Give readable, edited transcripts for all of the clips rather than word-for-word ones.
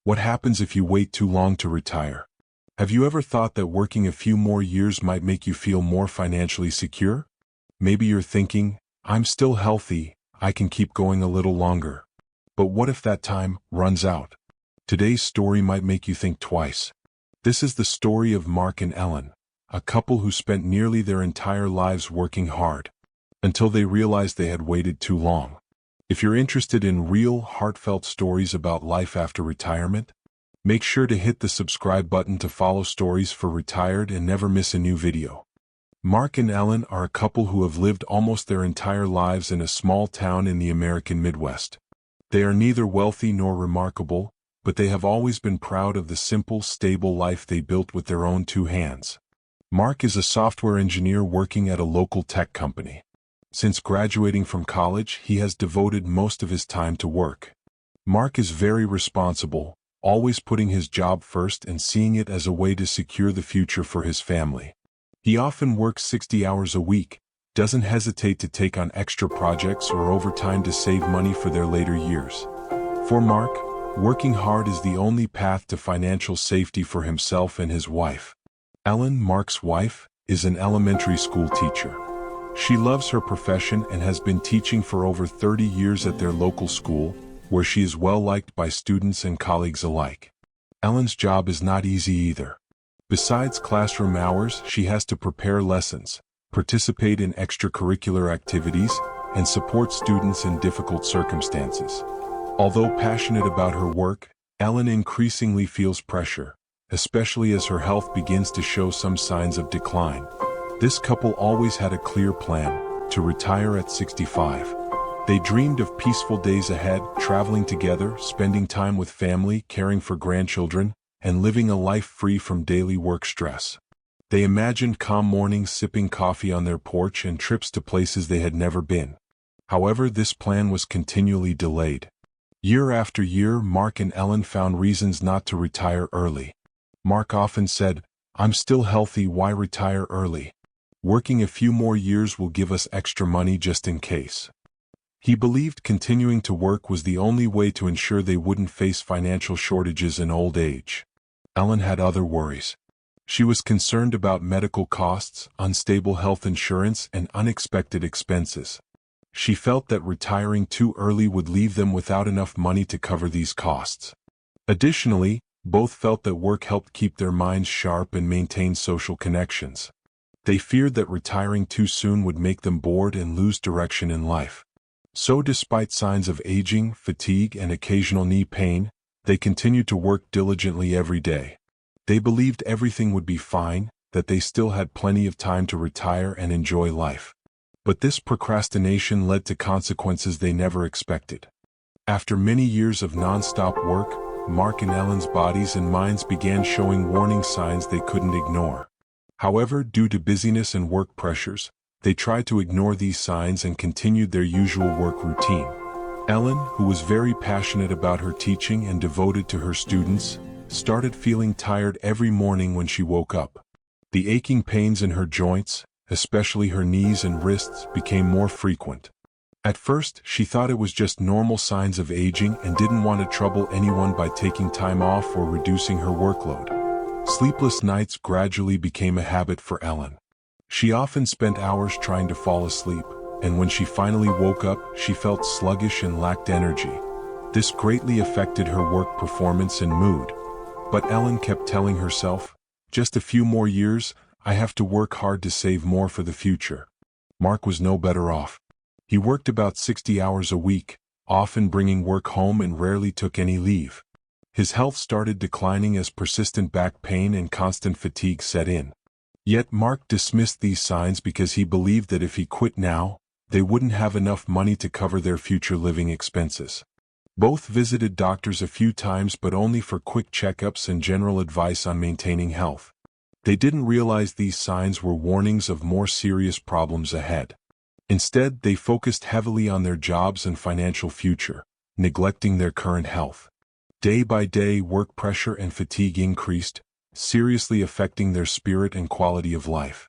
What happens if you wait too long to retire? Have you ever thought that working a few more years might make you feel more financially secure? Maybe you're thinking, I'm still healthy, I can keep going a little longer. But what if that time runs out? Today's story might make you think twice. This is the story of Mark and Ellen, a couple who spent nearly their entire lives working hard, until they realized they had waited too long. If you're interested in real, heartfelt stories about life after retirement, make sure to hit the subscribe button to follow Stories for Retired and never miss a new video. Mark and Ellen are a couple who have lived almost their entire lives in a small town in the American Midwest. They are neither wealthy nor remarkable, but they have always been proud of the simple, stable life they built with their own two hands. Mark is a software engineer working at a local tech company. Since graduating from college, he has devoted most of his time to work. Mark is very responsible, always putting his job first and seeing it as a way to secure the future for his family. He often works 60 hours a week, doesn't hesitate to take on extra projects or overtime to save money for their later years. For Mark, working hard is the only path to financial safety for himself and his wife. Ellen, Mark's wife, is an elementary school teacher. She loves her profession and has been teaching for over 30 years at their local school, where she is well liked by students and colleagues alike. Ellen's job is not easy either. Besides classroom hours, she has to prepare lessons, participate in extracurricular activities, and support students in difficult circumstances. Although passionate about her work, Ellen increasingly feels pressure, especially as her health begins to show some signs of decline. This couple always had a clear plan: to retire at 65. They dreamed of peaceful days ahead, traveling together, spending time with family, caring for grandchildren, and living a life free from daily work stress. They imagined calm mornings sipping coffee on their porch and trips to places they had never been. However, this plan was continually delayed. Year after year, Mark and Ellen found reasons not to retire early. Mark often said, "I'm still healthy, why retire early? Working a few more years will give us extra money just in case." He believed continuing to work was the only way to ensure they wouldn't face financial shortages in old age. Ellen had other worries. She was concerned about medical costs, unstable health insurance, and unexpected expenses. She felt that retiring too early would leave them without enough money to cover these costs. Additionally, both felt that work helped keep their minds sharp and maintain social connections. They feared that retiring too soon would make them bored and lose direction in life. So despite signs of aging, fatigue, and occasional knee pain, they continued to work diligently every day. They believed everything would be fine, that they still had plenty of time to retire and enjoy life. But this procrastination led to consequences they never expected. After many years of non-stop work, Mark and Ellen's bodies and minds began showing warning signs they couldn't ignore. However, due to busyness and work pressures, they tried to ignore these signs and continued their usual work routine. Ellen, who was very passionate about her teaching and devoted to her students, started feeling tired every morning when she woke up. The aching pains in her joints, especially her knees and wrists, became more frequent. At first, she thought it was just normal signs of aging and didn't want to trouble anyone by taking time off or reducing her workload. Sleepless nights gradually became a habit for Ellen. She often spent hours trying to fall asleep, and when she finally woke up, she felt sluggish and lacked energy. This greatly affected her work performance and mood. But Ellen kept telling herself, "Just a few more years, I have to work hard to save more for the future." Mark was no better off. He worked about 60 hours a week, often bringing work home and rarely took any leave. His health started declining as persistent back pain and constant fatigue set in. Yet Mark dismissed these signs because he believed that if he quit now, they wouldn't have enough money to cover their future living expenses. Both visited doctors a few times, but only for quick checkups and general advice on maintaining health. They didn't realize these signs were warnings of more serious problems ahead. Instead, they focused heavily on their jobs and financial future, neglecting their current health. Day by day, work pressure and fatigue increased, seriously affecting their spirit and quality of life.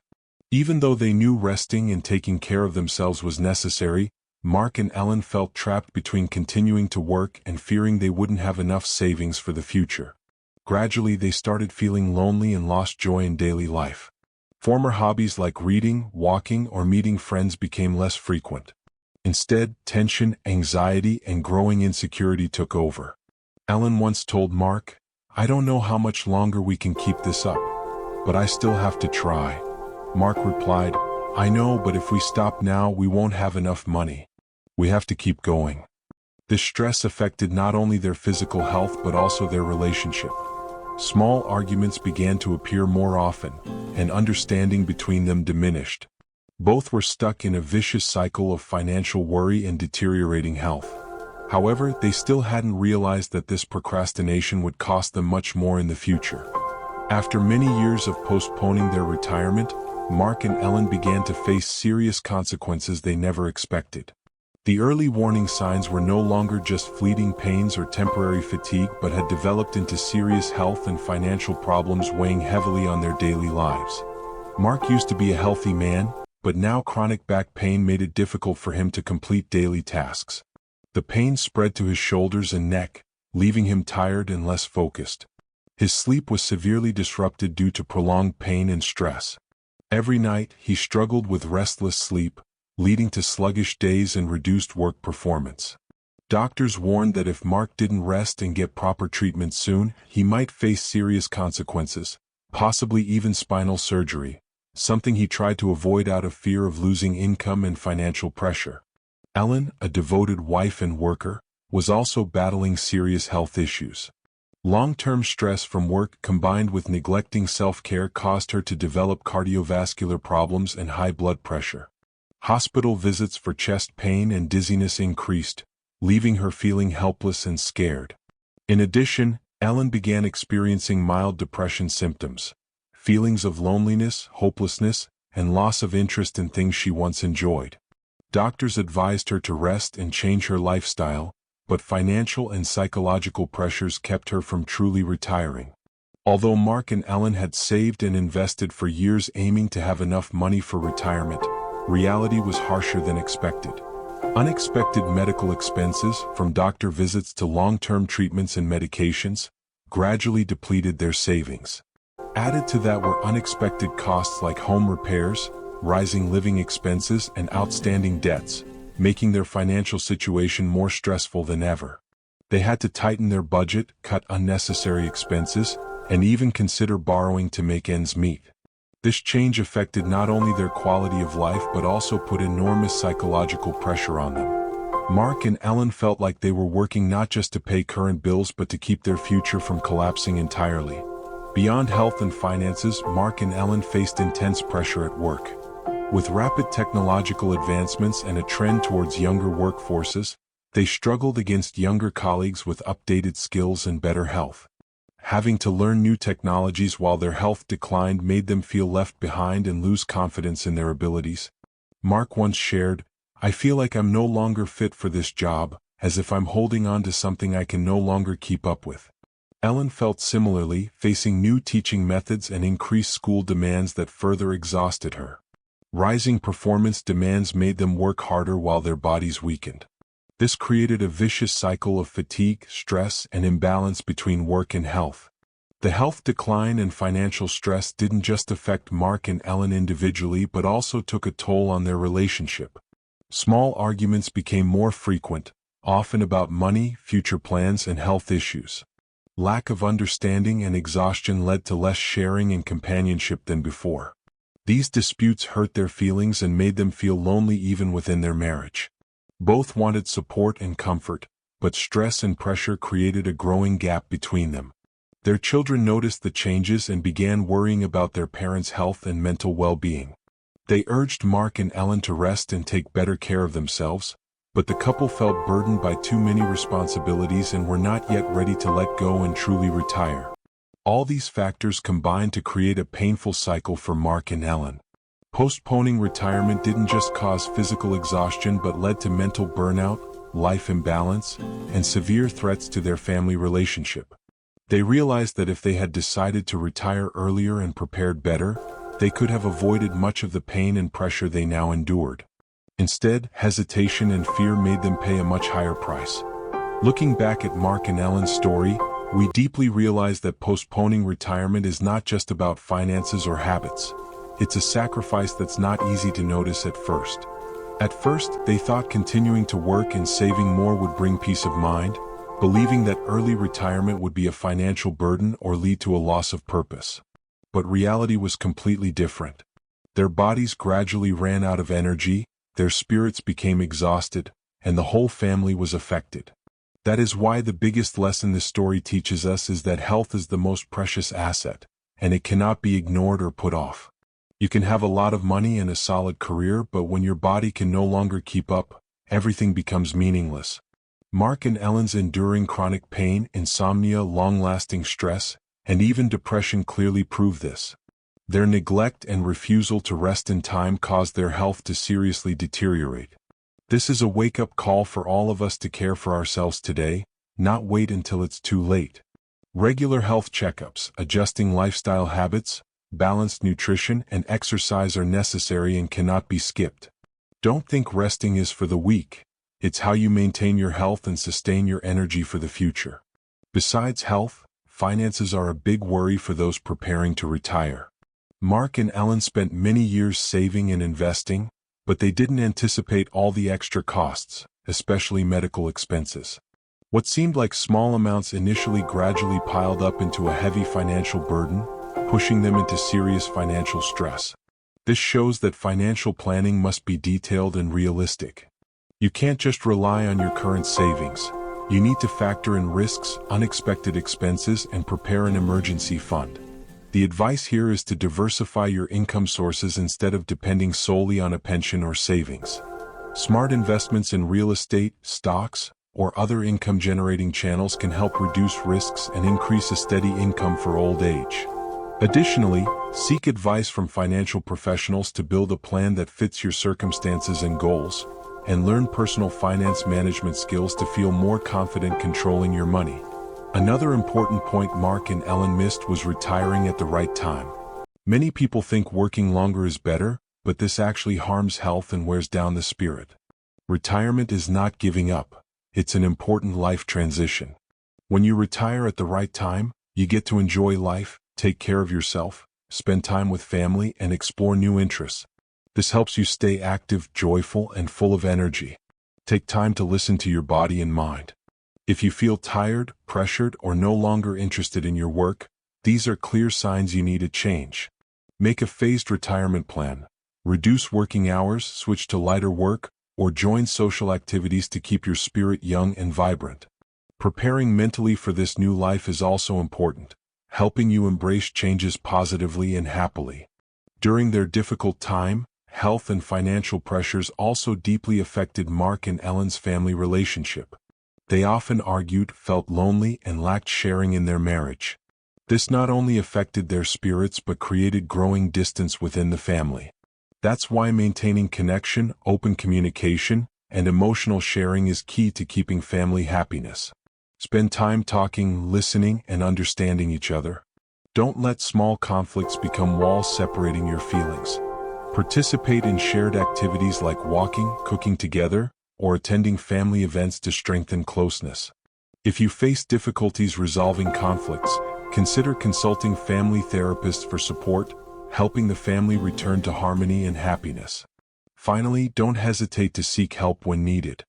Even though they knew resting and taking care of themselves was necessary, Mark and Ellen felt trapped between continuing to work and fearing they wouldn't have enough savings for the future. Gradually, they started feeling lonely and lost joy in daily life. Former hobbies like reading, walking, or meeting friends became less frequent. Instead, tension, anxiety, and growing insecurity took over. Ellen once told Mark, "I don't know how much longer we can keep this up, but I still have to try." Mark replied, "I know, but if we stop now, we won't have enough money. We have to keep going." This stress affected not only their physical health but also their relationship. Small arguments began to appear more often, and understanding between them diminished. Both were stuck in a vicious cycle of financial worry and deteriorating health. However, they still hadn't realized that this procrastination would cost them much more in the future. After many years of postponing their retirement, Mark and Ellen began to face serious consequences they never expected. The early warning signs were no longer just fleeting pains or temporary fatigue but had developed into serious health and financial problems weighing heavily on their daily lives. Mark used to be a healthy man, but now chronic back pain made it difficult for him to complete daily tasks. The pain spread to his shoulders and neck, leaving him tired and less focused. His sleep was severely disrupted due to prolonged pain and stress. Every night, he struggled with restless sleep, leading to sluggish days and reduced work performance. Doctors warned that if Mark didn't rest and get proper treatment soon, he might face serious consequences, possibly even spinal surgery, something he tried to avoid out of fear of losing income and financial pressure. Ellen, a devoted wife and worker, was also battling serious health issues. Long-term stress from work combined with neglecting self-care caused her to develop cardiovascular problems and high blood pressure. Hospital visits for chest pain and dizziness increased, leaving her feeling helpless and scared. In addition, Ellen began experiencing mild depression symptoms, feelings of loneliness, hopelessness, and loss of interest in things she once enjoyed. Doctors advised her to rest and change her lifestyle, but financial and psychological pressures kept her from truly retiring. Although Mark and Ellen had saved and invested for years aiming to have enough money for retirement, reality was harsher than expected. Unexpected medical expenses, from doctor visits to long-term treatments and medications, gradually depleted their savings. Added to that were unexpected costs like home repairs, rising living expenses, and outstanding debts, making their financial situation more stressful than ever. They had to tighten their budget, cut unnecessary expenses, and even consider borrowing to make ends meet. This change affected not only their quality of life but also put enormous psychological pressure on them. Mark and Ellen felt like they were working not just to pay current bills but to keep their future from collapsing entirely. Beyond health and finances, Mark and Ellen faced intense pressure at work. With rapid technological advancements and a trend towards younger workforces, they struggled against younger colleagues with updated skills and better health. Having to learn new technologies while their health declined made them feel left behind and lose confidence in their abilities. Mark once shared, "I feel like I'm no longer fit for this job, as if I'm holding on to something I can no longer keep up with." Ellen felt similarly, facing new teaching methods and increased school demands that further exhausted her. Rising performance demands made them work harder while their bodies weakened. This created a vicious cycle of fatigue, stress, and imbalance between work and health. The health decline and financial stress didn't just affect Mark and Ellen individually but also took a toll on their relationship. Small arguments became more frequent, often about money, future plans, and health issues. Lack of understanding and exhaustion led to less sharing and companionship than before. These disputes hurt their feelings and made them feel lonely even within their marriage. Both wanted support and comfort, but stress and pressure created a growing gap between them. Their children noticed the changes and began worrying about their parents' health and mental well-being. They urged Mark and Ellen to rest and take better care of themselves, but the couple felt burdened by too many responsibilities and were not yet ready to let go and truly retire. All these factors combined to create a painful cycle for Mark and Ellen. Postponing retirement didn't just cause physical exhaustion but led to mental burnout, life imbalance, and severe threats to their family relationship. They realized that if they had decided to retire earlier and prepared better, they could have avoided much of the pain and pressure they now endured. Instead, hesitation and fear made them pay a much higher price. Looking back at Mark and Ellen's story, we deeply realize that postponing retirement is not just about finances or habits. It's a sacrifice that's not easy to notice at first. At first, they thought continuing to work and saving more would bring peace of mind, believing that early retirement would be a financial burden or lead to a loss of purpose. But reality was completely different. Their bodies gradually ran out of energy, their spirits became exhausted, and the whole family was affected. That is why the biggest lesson this story teaches us is that health is the most precious asset, and it cannot be ignored or put off. You can have a lot of money and a solid career, but when your body can no longer keep up, everything becomes meaningless. Mark and Ellen's enduring chronic pain, insomnia, long-lasting stress, and even depression clearly prove this. Their neglect and refusal to rest in time caused their health to seriously deteriorate. This is a wake-up call for all of us to care for ourselves today, not wait until it's too late. Regular health checkups, adjusting lifestyle habits, balanced nutrition, and exercise are necessary and cannot be skipped. Don't think resting is for the weak. It's how you maintain your health and sustain your energy for the future. Besides health, finances are a big worry for those preparing to retire. Mark and Ellen spent many years saving and investing, but they didn't anticipate all the extra costs, especially medical expenses. What seemed like small amounts initially gradually piled up into a heavy financial burden, pushing them into serious financial stress. This shows that financial planning must be detailed and realistic. You can't just rely on your current savings. You need to factor in risks, unexpected expenses, and prepare an emergency fund. The advice here is to diversify your income sources instead of depending solely on a pension or savings. Smart investments in real estate, stocks, or other income-generating channels can help reduce risks and increase a steady income for old age. Additionally, seek advice from financial professionals to build a plan that fits your circumstances and goals, and learn personal finance management skills to feel more confident controlling your money. Another important point Mark and Ellen missed was retiring at the right time. Many people think working longer is better, but this actually harms health and wears down the spirit. Retirement is not giving up. It's an important life transition. When you retire at the right time, you get to enjoy life, take care of yourself, spend time with family, and explore new interests. This helps you stay active, joyful, and full of energy. Take time to listen to your body and mind. If you feel tired, pressured, or no longer interested in your work, these are clear signs you need a change. Make a phased retirement plan. Reduce working hours, switch to lighter work, or join social activities to keep your spirit young and vibrant. Preparing mentally for this new life is also important, helping you embrace changes positively and happily. During their difficult time, health and financial pressures also deeply affected Mark and Ellen's family relationship. They often argued, felt lonely, and lacked sharing in their marriage. This not only affected their spirits but created growing distance within the family. That's why maintaining connection, open communication, and emotional sharing is key to keeping family happiness. Spend time talking, listening, and understanding each other. Don't let small conflicts become walls separating your feelings. Participate in shared activities like walking, cooking together, or attending family events to strengthen closeness. If you face difficulties resolving conflicts, consider consulting family therapists for support, helping the family return to harmony and happiness. Finally, don't hesitate to seek help when needed.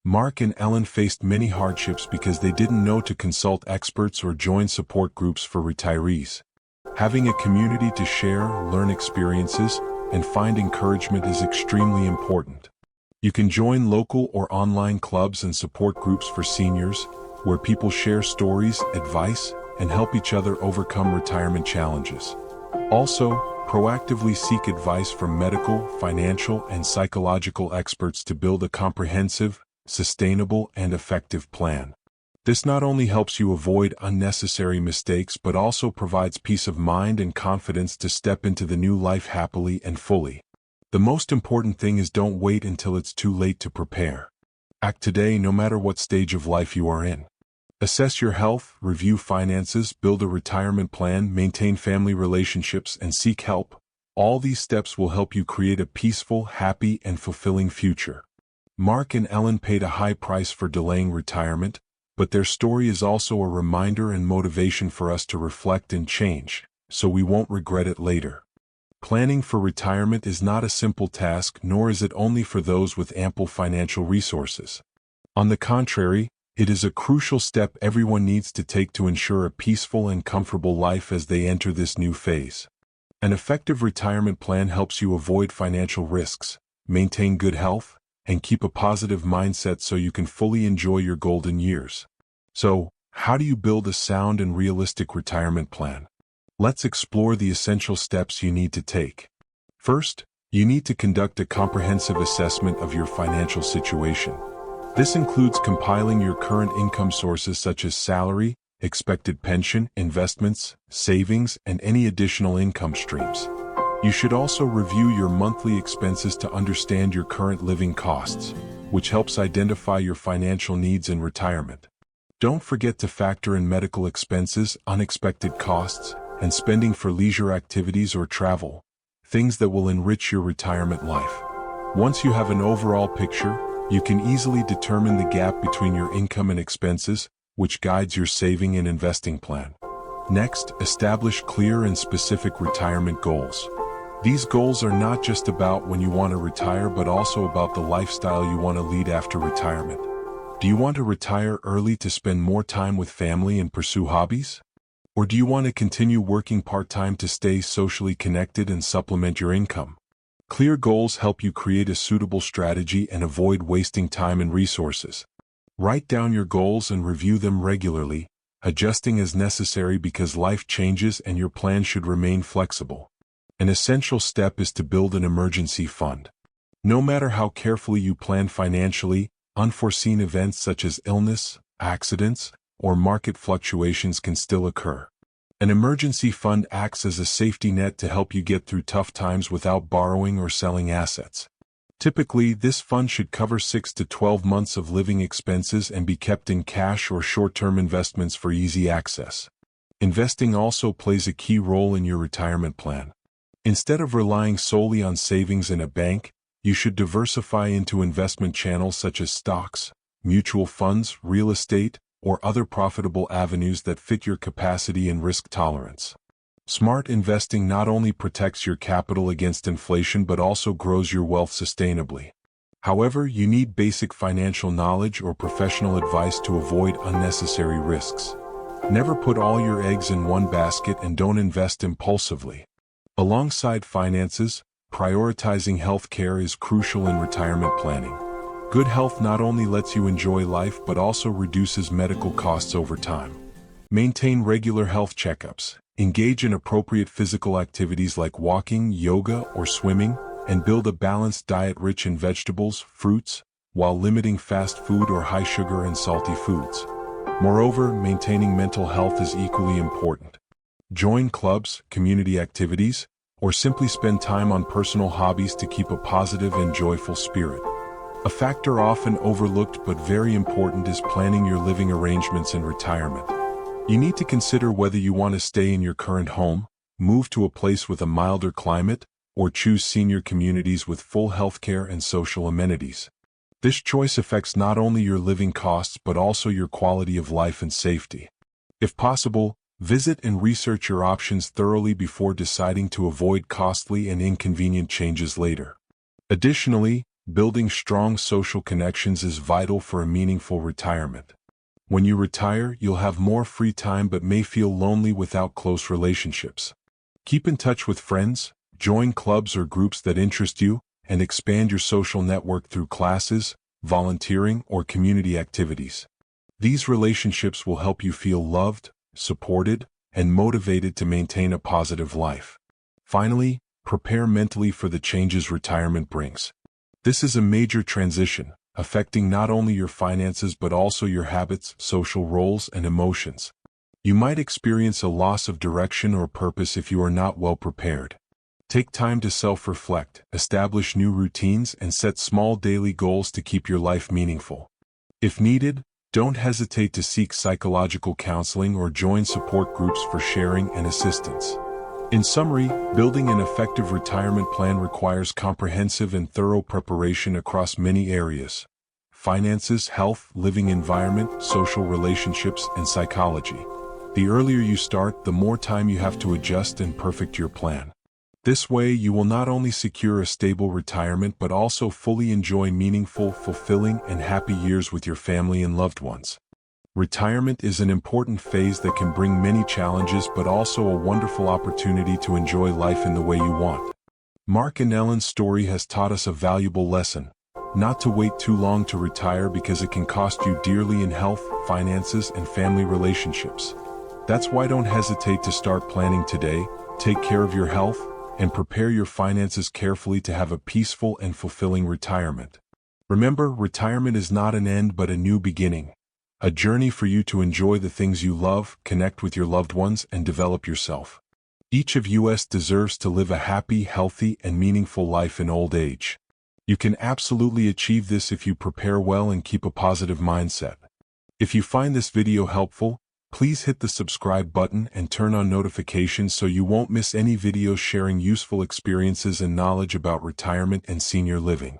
Mark and Ellen faced many hardships because they didn't know to consult experts or join support groups for retirees. Having a community to share, learn experiences, and find encouragement is extremely important. You can join local or online clubs and support groups for seniors, where people share stories, advice, and help each other overcome retirement challenges. Also, proactively seek advice from medical, financial, and psychological experts to build a comprehensive, sustainable, and effective plan. This not only helps you avoid unnecessary mistakes but also provides peace of mind and confidence to step into the new life happily and fully. The most important thing is don't wait until it's too late to prepare. Act today no matter what stage of life you are in. Assess your health, review finances, build a retirement plan, maintain family relationships, and seek help, All these steps will help you create a peaceful, happy, and fulfilling future. Mark and Ellen paid a high price for delaying retirement, but their story is also a reminder and motivation for us to reflect and change, so we won't regret it later. Planning for retirement is not a simple task, nor is it only for those with ample financial resources. On the contrary, it is a crucial step everyone needs to take to ensure a peaceful and comfortable life as they enter this new phase. An effective retirement plan helps you avoid financial risks, maintain good health, and keep a positive mindset so you can fully enjoy your golden years. So, how do you build a sound and realistic retirement plan? Let's explore the essential steps you need to take. First, you need to conduct a comprehensive assessment of your financial situation. This includes compiling your current income sources such as salary, expected pension, investments, savings, and any additional income streams. You should also review your monthly expenses to understand your current living costs, which helps identify your financial needs in retirement. Don't forget to factor in medical expenses, unexpected costs, and spending for leisure activities or travel, things that will enrich your retirement life. Once you have an overall picture, you can easily determine the gap between your income and expenses, which guides your saving and investing plan. Next, establish clear and specific retirement goals. These goals are not just about when you want to retire, but also about the lifestyle you want to lead after retirement. Do you want to retire early to spend more time with family and pursue hobbies? Or do you want to continue working part-time to stay socially connected and supplement your income? Clear goals help you create a suitable strategy and avoid wasting time and resources. Write down your goals and review them regularly, adjusting as necessary because life changes and your plan should remain flexible. An essential step is to build an emergency fund. No matter how carefully you plan financially, unforeseen events such as illness, accidents, or market fluctuations can still occur. An emergency fund acts as a safety net to help you get through tough times without borrowing or selling assets. Typically, this fund should cover 6 to 12 months of living expenses and be kept in cash or short-term investments for easy access. Investing also plays a key role in your retirement plan. Instead of relying solely on savings in a bank, you should diversify into investment channels such as stocks, mutual funds, real estate, or other profitable avenues that fit your capacity and risk tolerance. Smart investing not only protects your capital against inflation but also grows your wealth sustainably. However, you need basic financial knowledge or professional advice to avoid unnecessary risks. Never put all your eggs in one basket and don't invest impulsively. Alongside finances, prioritizing health care is crucial in retirement planning. Good health not only lets you enjoy life but also reduces medical costs over time. Maintain regular health checkups, engage in appropriate physical activities like walking, yoga, or swimming, and build a balanced diet rich in vegetables, fruits, while limiting fast food or high sugar and salty foods. Moreover, maintaining mental health is equally important. Join clubs, community activities, or simply spend time on personal hobbies to keep a positive and joyful spirit. A factor often overlooked but very important is planning your living arrangements in retirement. You need to consider whether you want to stay in your current home, move to a place with a milder climate, or choose senior communities with full healthcare and social amenities. This choice affects not only your living costs but also your quality of life and safety. If possible, visit and research your options thoroughly before deciding to avoid costly and inconvenient changes later. Additionally, building strong social connections is vital for a meaningful retirement. When you retire, you'll have more free time but may feel lonely without close relationships. Keep in touch with friends, join clubs or groups that interest you, and expand your social network through classes, volunteering, or community activities. These relationships will help you feel loved, supported, and motivated to maintain a positive life. Finally, prepare mentally for the changes retirement brings. This is a major transition, affecting not only your finances but also your habits, social roles, and emotions. You might experience a loss of direction or purpose if you are not well prepared. Take time to self-reflect, establish new routines, and set small daily goals to keep your life meaningful. If needed, don't hesitate to seek psychological counseling or join support groups for sharing and assistance. In summary, building an effective retirement plan requires comprehensive and thorough preparation across many areas: finances, health, living environment, social relationships, and psychology. The earlier you start, the more time you have to adjust and perfect your plan. This way, you will not only secure a stable retirement but also fully enjoy meaningful, fulfilling, and happy years with your family and loved ones. Retirement is an important phase that can bring many challenges but also a wonderful opportunity to enjoy life in the way you want. Mark and Ellen's story has taught us a valuable lesson: not to wait too long to retire because it can cost you dearly in health, finances, and family relationships. That's why don't hesitate to start planning today, take care of your health, and prepare your finances carefully to have a peaceful and fulfilling retirement. Remember, retirement is not an end but a new beginning. A journey for you to enjoy the things you love, connect with your loved ones, and develop yourself. Each of us deserves to live a happy, healthy, and meaningful life in old age. You can absolutely achieve this if you prepare well and keep a positive mindset. If you find this video helpful, please hit the subscribe button and turn on notifications so you won't miss any videos sharing useful experiences and knowledge about retirement and senior living.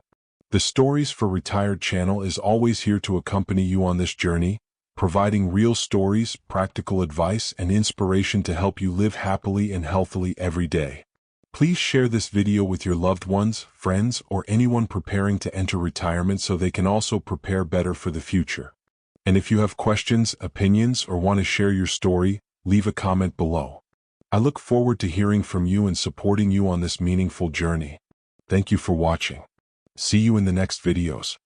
The Stories for Retired channel is always here to accompany you on this journey, providing real stories, practical advice, and inspiration to help you live happily and healthily every day. Please share this video with your loved ones, friends, or anyone preparing to enter retirement so they can also prepare better for the future. And if you have questions, opinions, or want to share your story, leave a comment below. I look forward to hearing from you and supporting you on this meaningful journey. Thank you for watching. See you in the next videos.